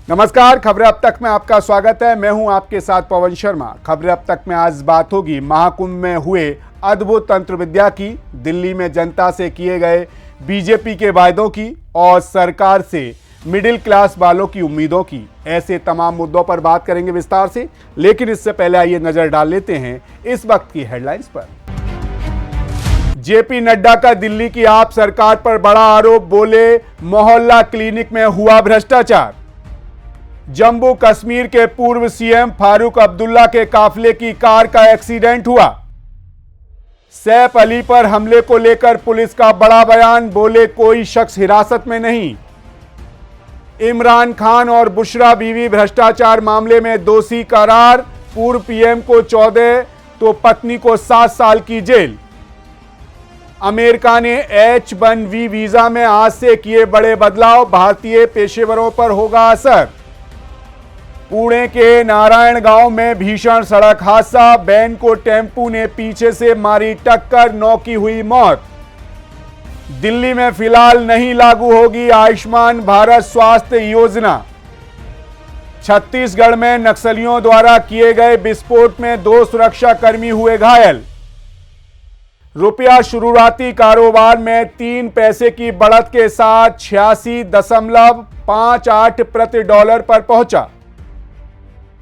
नमस्कार, खबरें अब तक में आपका स्वागत है। मैं हूं आपके साथ पवन शर्मा। खबरें अब तक में आज बात होगी महाकुंभ में हुए अद्भुत तंत्र विद्या की, दिल्ली में जनता से किए गए बीजेपी के वायदों की और सरकार से मिडिल क्लास वालों की उम्मीदों की। ऐसे तमाम मुद्दों पर बात करेंगे विस्तार से, लेकिन इससे पहले आइए नजर डाल लेते हैं इस वक्त की हेडलाइंस पर। जेपी नड्डा का दिल्ली की आप सरकार पर बड़ा आरोप, बोले मोहल्ला क्लिनिक में हुआ भ्रष्टाचार। जम्मू कश्मीर के पूर्व सीएम फारूक अब्दुल्ला के काफिले की कार का एक्सीडेंट हुआ। सैफ अली पर हमले को लेकर पुलिस का बड़ा बयान, बोले कोई शख्स हिरासत में नहीं। इमरान खान और बुशरा बीवी भ्रष्टाचार मामले में दोषी करार, पूर्व पीएम को 14 तो पत्नी को 7 साल की जेल। अमेरिका ने H-1B वीजा में आज से किए बड़े बदलाव, भारतीय पेशेवरों पर होगा असर। पुणे के नारायण गांव में भीषण सड़क हादसा, वैन को टेम्पू ने पीछे से मारी टक्कर, 9 की हुई मौत। दिल्ली में फिलहाल नहीं लागू होगी आयुष्मान भारत स्वास्थ्य योजना। छत्तीसगढ़ में नक्सलियों द्वारा किए गए विस्फोट में 2 सुरक्षाकर्मी हुए घायल। रुपया शुरुआती कारोबार में 3 पैसे की बढ़त के साथ 86.58 प्रति डॉलर पर पहुंचा।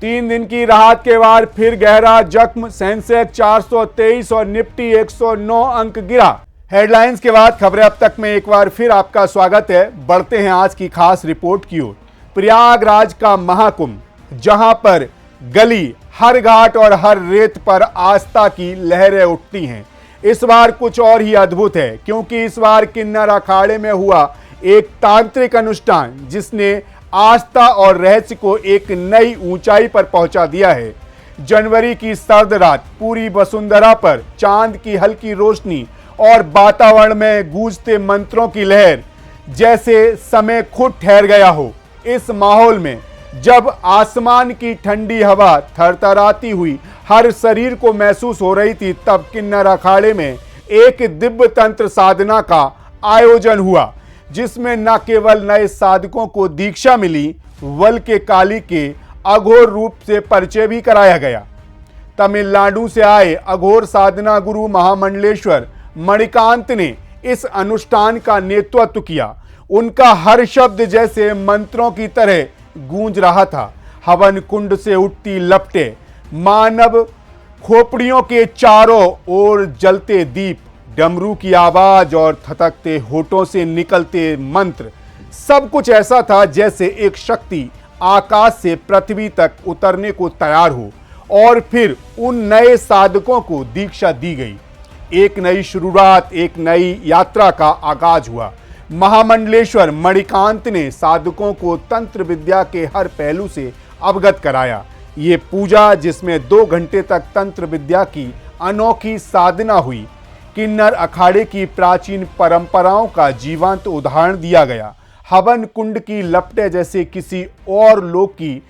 3 दिन की राहत के बाद फिर गहरा जख्म, सेंसेक्स 423 और निफ्टी 109 अंक गिरा। हेडलाइंस के बाद खबरें अब तक में एक बार फिर आपका स्वागत है। बढ़ते हैं आज की खास रिपोर्ट की ओर। प्रयागराज का महाकुंभ, जहां पर गली, हर घाट और हर रेत पर आस्था की लहरें उठती हैं, इस बार कुछ और ही अद्भुत है, क्योंकि इस बार किन्नर अखाड़े में हुआ एक तांत्रिक अनुष्ठान जिसने आस्था और रहस्य को एक नई ऊंचाई पर पहुंचा दिया है। जनवरी की सर्द रात, पूरी वसुंधरा पर चांद की हल्की रोशनी और वातावरण में गूंजते मंत्रों की लहर, जैसे समय खुद ठहर गया हो। इस माहौल में जब आसमान की ठंडी हवा थरथराती हुई हर शरीर को महसूस हो रही थी, तब किन्नर अखाड़े में एक दिव्य तंत्र साधना का आयोजन हुआ, जिसमें न केवल नए साधकों को दीक्षा मिली, बल्कि काली के अघोर रूप से परिचय भी कराया गया। तमिलनाडु से आए अघोर साधना गुरु महामंडलेश्वर मणिकांत ने इस अनुष्ठान का नेतृत्व किया। उनका हर शब्द जैसे मंत्रों की तरह गूंज रहा था। हवन कुंड से उठती लपटें, मानव खोपड़ियों के चारों ओर जलते दीप, डमरू की आवाज और थथकते होठों से निकलते मंत्र, सब कुछ ऐसा था जैसे एक शक्ति आकाश से पृथ्वी तक उतरने को तैयार हो। और फिर उन नए साधकों को दीक्षा दी गई। एक नई शुरुआत, एक नई यात्रा का आगाज हुआ। महामंडलेश्वर मणिकांत ने साधकों को तंत्र विद्या के हर पहलू से अवगत कराया। ये पूजा, जिसमें 2 घंटे तक तंत्र विद्या की अनोखी साधना हुई, किन्नर अखाड़े की प्राचीन परंपराओं का जीवंत उदाहरण दिया गया। हवन कुंड की लपटें जैसे किसी और लोक की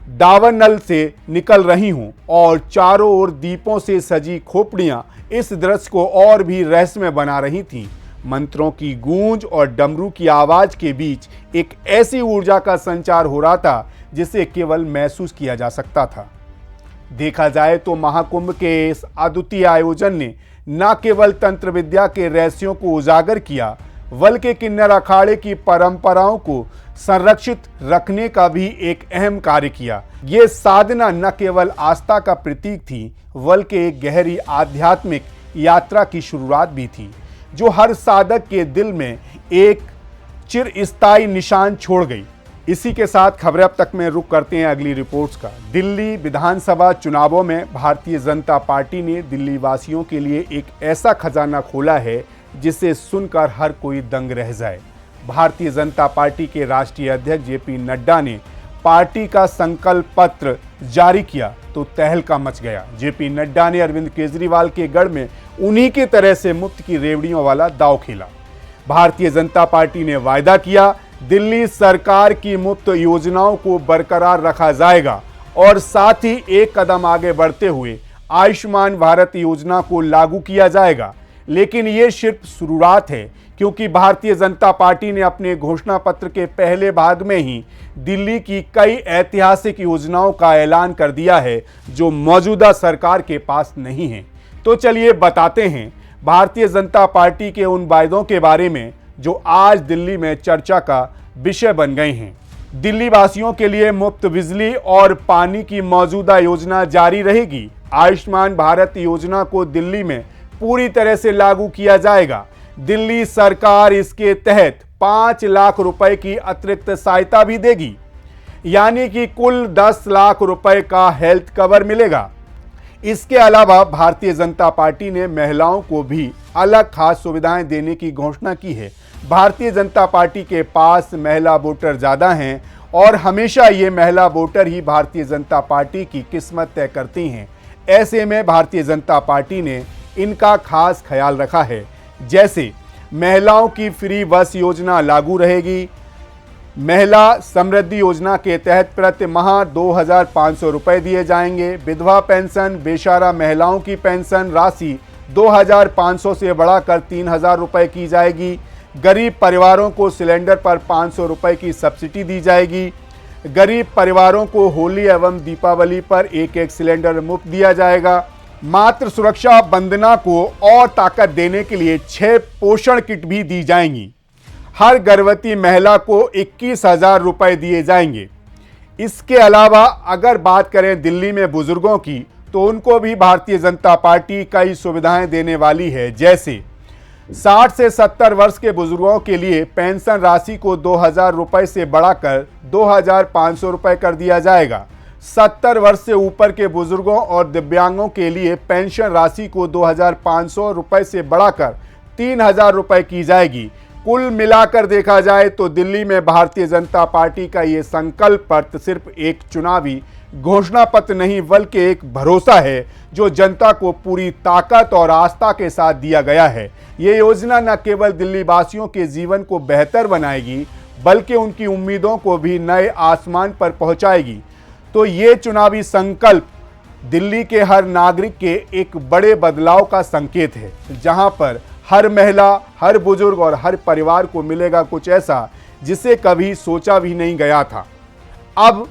दावानल से निकल रही हूं, और चारों ओर दीपों से सजी खोपड़ियां इस दृश्य को और भी रहस्यमय बना रही थीं। मंत्रों की गूंज और डमरू की आवाज के बीच एक ऐसी ऊर्जा का संचार हो रहा था जिसे केवल महसूस किया जा सकता था। देखा जाए तो महाकुंभ के इस अद्वितीय आयोजन ने न केवल तंत्र विद्या के रहस्यों को उजागर किया, बल्कि किन्नर अखाड़े की परंपराओं को संरक्षित रखने का भी एक अहम कार्य किया। ये साधना न केवल आस्था का प्रतीक थी, बल्कि एक गहरी आध्यात्मिक यात्रा की शुरुआत भी थी, जो हर साधक के दिल में एक चिरस्थायी निशान छोड़ गई। इसी के साथ खबरें अब तक में रुक करते हैं अगली रिपोर्ट्स का। दिल्ली विधानसभा चुनावों में भारतीय जनता पार्टी ने दिल्ली वासियों के लिए एक ऐसा खजाना खोला है जिसे सुनकर हर कोई दंग रह जाए। भारतीय जनता पार्टी के राष्ट्रीय अध्यक्ष जेपी नड्डा ने पार्टी का संकल्प पत्र जारी किया तो तहलका मच गया। जेपी नड्डा ने अरविंद केजरीवाल के गढ़ में उन्हीं के तरह से मुफ्त की रेवड़ियों वाला दांव खेला। भारतीय जनता पार्टी ने वायदा किया, दिल्ली सरकार की मुफ्त योजनाओं को बरकरार रखा जाएगा और साथ ही एक कदम आगे बढ़ते हुए आयुष्मान भारत योजना को लागू किया जाएगा। लेकिन ये सिर्फ शुरुआत है, क्योंकि भारतीय जनता पार्टी ने अपने घोषणा पत्र के पहले भाग में ही दिल्ली की कई ऐतिहासिक योजनाओं का ऐलान कर दिया है जो मौजूदा सरकार के पास नहीं है। तो चलिए बताते हैं भारतीय जनता पार्टी के उन वायदों के बारे में जो आज दिल्ली में चर्चा का विषय बन गए हैं। दिल्ली वासियों के लिए मुफ्त बिजली और पानी की मौजूदा योजना जारी रहेगी। आयुष्मान भारत योजना को दिल्ली में पूरी तरह से लागू किया जाएगा। दिल्ली सरकार इसके तहत 5 लाख रुपए की अतिरिक्त सहायता भी देगी, यानी कि कुल 10 लाख रुपए का हेल्थ कवर मिलेगा। इसके अलावा भारतीय जनता पार्टी ने महिलाओं को भी अलग खास सुविधाएं देने की घोषणा की है। भारतीय जनता पार्टी के पास महिला वोटर ज़्यादा हैं और हमेशा ये महिला वोटर ही भारतीय जनता पार्टी की किस्मत तय करती हैं। ऐसे में भारतीय जनता पार्टी ने इनका खास ख्याल रखा है। जैसे महिलाओं की फ्री बस योजना लागू रहेगी। महिला समृद्धि योजना के तहत प्रति माह 2,500 रुपये दिए जाएंगे। विधवा पेंशन, बेसहारा महिलाओं की पेंशन राशि 2,500 से बढ़ाकर 3,000 रुपये की जाएगी। गरीब परिवारों को सिलेंडर पर 500 रुपये की सब्सिडी दी जाएगी। गरीब परिवारों को होली एवं दीपावली पर एक सिलेंडर मुफ्त दिया जाएगा। मातृ सुरक्षा वंदना को और ताकत देने के लिए 6 पोषण किट भी दी जाएंगी। हर गर्भवती महिला को 21,000 रुपये दिए जाएंगे। इसके अलावा अगर बात करें दिल्ली में बुजुर्गों की, तो उनको भी भारतीय जनता पार्टी कई सुविधाएं देने वाली है। जैसे 60 से 70 वर्ष के बुजुर्गों के लिए पेंशन राशि को 2,000 रुपये से बढ़ाकर 2,500 रुपये कर दिया जाएगा। 70 वर्ष से ऊपर के बुजुर्गों और दिव्यांगों के लिए पेंशन राशि को 2,500 रुपये से बढ़ाकर 3,000 रुपये की जाएगी। कुल मिलाकर देखा जाए तो दिल्ली में भारतीय जनता पार्टी का ये संकल्प पत्र सिर्फ एक चुनावी घोषणा पत्र नहीं, बल्कि एक भरोसा है जो जनता को पूरी ताकत और आस्था के साथ दिया गया है। ये योजना न केवल दिल्ली वासियों के जीवन को बेहतर बनाएगी, बल्कि उनकी उम्मीदों को भी नए आसमान पर पहुंचाएगी। तो ये चुनावी संकल्प दिल्ली के हर नागरिक के एक बड़े बदलाव का संकेत है, जहां पर हर महिला, हर बुजुर्ग और हर परिवार को मिलेगा कुछ ऐसा जिसे कभी सोचा भी नहीं गया था। अब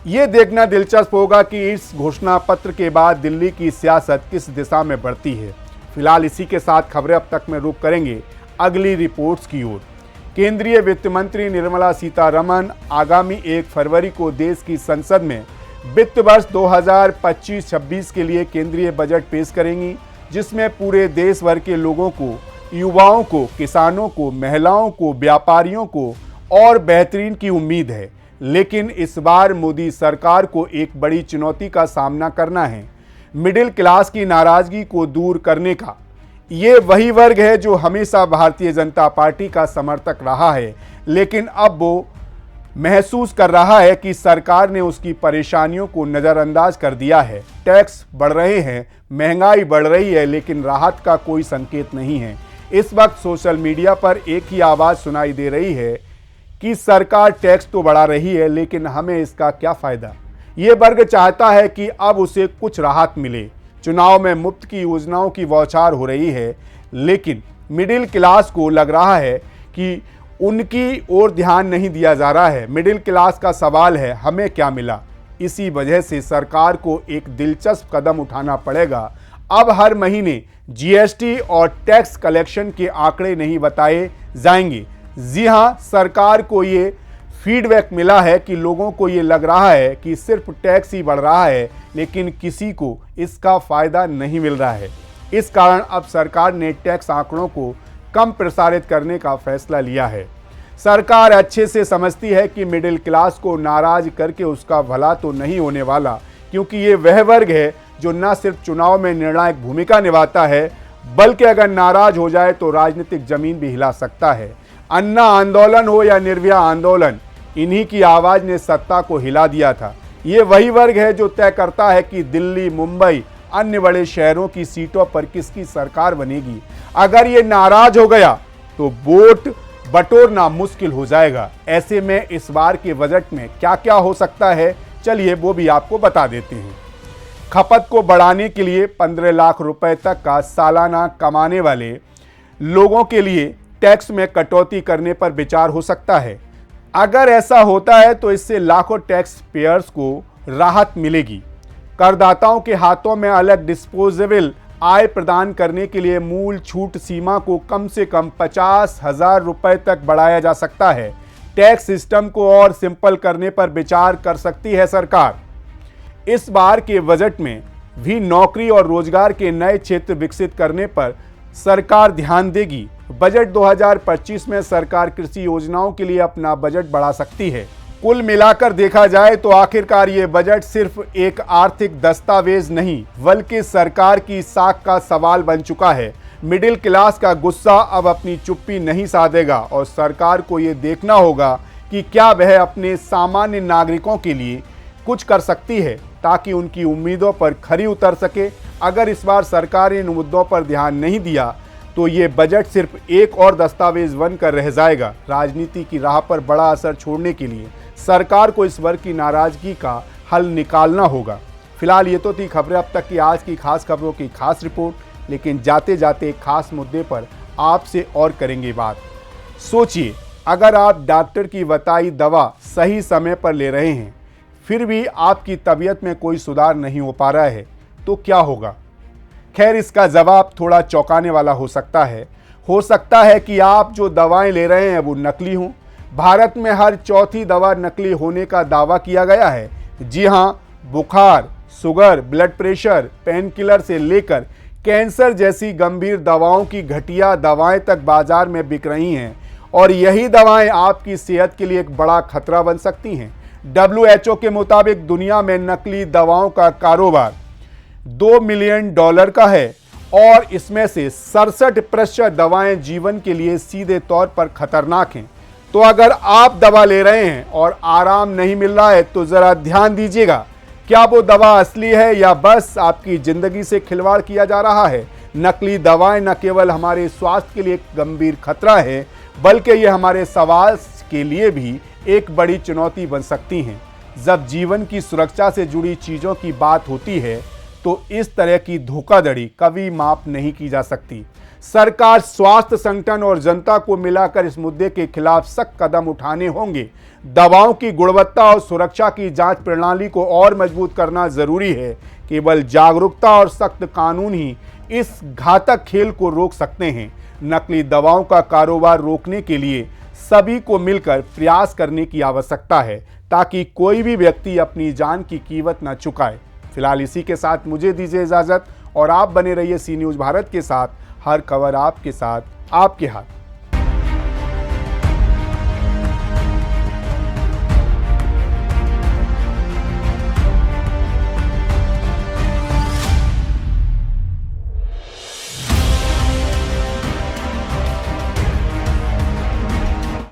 ये देखना दिलचस्प होगा कि इस घोषणा पत्र के बाद दिल्ली की सियासत किस दिशा में बढ़ती है। फिलहाल इसी के साथ खबरें अब तक में रुक करेंगे अगली रिपोर्ट्स की ओर। केंद्रीय वित्त मंत्री निर्मला सीतारमण आगामी 1 फरवरी को देश की संसद में वित्त वर्ष 2025-26 के लिए केंद्रीय बजट पेश करेंगी, जिसमें पूरे देश भर के लोगों को, युवाओं को, किसानों को, महिलाओं को, व्यापारियों को और बेहतरीन की उम्मीद है। लेकिन इस बार मोदी सरकार को एक बड़ी चुनौती का सामना करना है, मिडिल क्लास की नाराजगी को दूर करने का। ये वही वर्ग है जो हमेशा भारतीय जनता पार्टी का समर्थक रहा है, लेकिन अब वो महसूस कर रहा है कि सरकार ने उसकी परेशानियों को नज़रअंदाज कर दिया है। टैक्स बढ़ रहे हैं, महंगाई बढ़ रही है, लेकिन राहत का कोई संकेत नहीं है। इस वक्त सोशल मीडिया पर एक ही आवाज़ सुनाई दे रही है कि सरकार टैक्स तो बढ़ा रही है, लेकिन हमें इसका क्या फ़ायदा। ये वर्ग चाहता है कि अब उसे कुछ राहत मिले। चुनाव में मुफ्त की योजनाओं की बौछार हो रही है, लेकिन मिडिल क्लास को लग रहा है कि उनकी ओर ध्यान नहीं दिया जा रहा है। मिडिल क्लास का सवाल है, हमें क्या मिला। इसी वजह से सरकार को एक दिलचस्प कदम उठाना पड़ेगा। अब हर महीने जीएसटी और टैक्स कलेक्शन के आंकड़े नहीं बताए जाएंगे। जी हां, सरकार को ये फीडबैक मिला है कि लोगों को ये लग रहा है कि सिर्फ टैक्स ही बढ़ रहा है, लेकिन किसी को इसका फ़ायदा नहीं मिल रहा है। इस कारण अब सरकार ने टैक्स आंकड़ों को कम प्रसारित करने का फैसला लिया है। सरकार अच्छे से समझती है कि मिडिल क्लास को नाराज करके उसका भला तो नहीं होने वाला, क्योंकि ये वह वर्ग है जो न सिर्फ चुनाव में निर्णायक भूमिका निभाता है, बल्कि अगर नाराज हो जाए तो राजनीतिक जमीन भी हिला सकता है। अन्ना आंदोलन हो या निर्भया आंदोलन, इन्हीं की आवाज़ ने सत्ता को हिला दिया था। ये वही वर्ग है जो तय करता है कि दिल्ली, मुंबई, अन्य बड़े शहरों की सीटों पर किसकी सरकार बनेगी। अगर ये नाराज हो गया तो वोट बटोरना मुश्किल हो जाएगा। ऐसे में इस बार के बजट में क्या क्या हो सकता है, चलिए वो भी आपको बता देते हैं। खपत को बढ़ाने के लिए 15 लाख रुपए तक का सालाना कमाने वाले लोगों के लिए टैक्स में कटौती करने पर विचार हो सकता है। अगर ऐसा होता है तो इससे लाखों टैक्स पेयर्स को राहत मिलेगी। करदाताओं के हाथों में अलग डिस्पोजेबल आय प्रदान करने के लिए मूल छूट सीमा को कम से कम 50,000 रुपए तक बढ़ाया जा सकता है। टैक्स सिस्टम को और सिंपल करने पर विचार कर सकती है सरकार। इस बार के बजट में भी नौकरी और रोजगार के नए क्षेत्र विकसित करने पर सरकार ध्यान देगी। बजट 2025 में सरकार कृषि योजनाओं के लिए अपना बजट बढ़ा सकती है। कुल मिलाकर देखा जाए तो आखिरकार ये बजट सिर्फ एक आर्थिक दस्तावेज नहीं बल्कि सरकार की साख का सवाल बन चुका है। मिडिल क्लास का गुस्सा अब अपनी चुप्पी नहीं साधेगा और सरकार को ये देखना होगा कि क्या वह अपने सामान्य नागरिकों के लिए कुछ कर सकती है ताकि उनकी उम्मीदों पर खरी उतर सके। अगर इस बार सरकार इन मुद्दों पर ध्यान नहीं दिया तो ये बजट सिर्फ एक और दस्तावेज बनकर रह जाएगा। राजनीति की राह पर बड़ा असर छोड़ने के लिए सरकार को इस वर्ग की नाराजगी का हल निकालना होगा। फिलहाल ये तो थी खबरें अब तक की आज की खास खबरों की खास रिपोर्ट, लेकिन जाते जाते एक खास मुद्दे पर आपसे और करेंगे बात। सोचिए, अगर आप डॉक्टर की बताई दवा सही समय पर ले रहे हैं फिर भी आपकी तबीयत में कोई सुधार नहीं हो पा रहा है तो क्या होगा? खैर, इसका जवाब थोड़ा चौंकाने वाला हो सकता है। हो सकता है कि आप जो दवाएं ले रहे हैं वो नकली हों। भारत में हर चौथी दवा नकली होने का दावा किया गया है। जी हाँ, बुखार, sugar, blood pressure, pain killer से लेकर कैंसर जैसी गंभीर दवाओं की घटिया दवाएं तक बाजार में बिक रही हैं और यही दवाएं आपकी सेहत के लिए एक बड़ा खतरा बन सकती हैं। WHO के मुताबिक दुनिया में नकली दवाओं का कारोबार $2 मिलियन का है और इसमें से 67% दवाएं जीवन के लिए सीधे तौर पर खतरनाक हैं। तो अगर आप दवा ले रहे हैं और आराम नहीं मिल रहा है तो जरा ध्यान दीजिएगा, क्या वो दवा असली है या बस आपकी जिंदगी से खिलवाड़ किया जा रहा है? नकली दवाएं न केवल हमारे स्वास्थ्य के लिए एक गंभीर खतरा है बल्कि ये हमारे स्वास्थ्य के लिए भी एक बड़ी चुनौती बन सकती हैं। जब जीवन की सुरक्षा से जुड़ी चीजों की बात होती है तो इस तरह की धोखाधड़ी कभी माफ नहीं की जा सकती। सरकार, स्वास्थ्य संगठन और जनता को मिलाकर इस मुद्दे के खिलाफ सख्त कदम उठाने होंगे। दवाओं की गुणवत्ता और सुरक्षा की जांच प्रणाली को और मजबूत करना जरूरी है। केवल जागरूकता और सख्त कानून ही इस घातक खेल को रोक सकते हैं। नकली दवाओं का कारोबार रोकने के लिए सभी को मिलकर प्रयास करने की आवश्यकता है ताकि कोई भी व्यक्ति अपनी जान की कीमत न चुकाए। फिलहाल इसी के साथ मुझे दीजिए इजाजत और आप बने रहिए सी न्यूज़ भारत के साथ। हर खबर आपके साथ, आपके हाथ।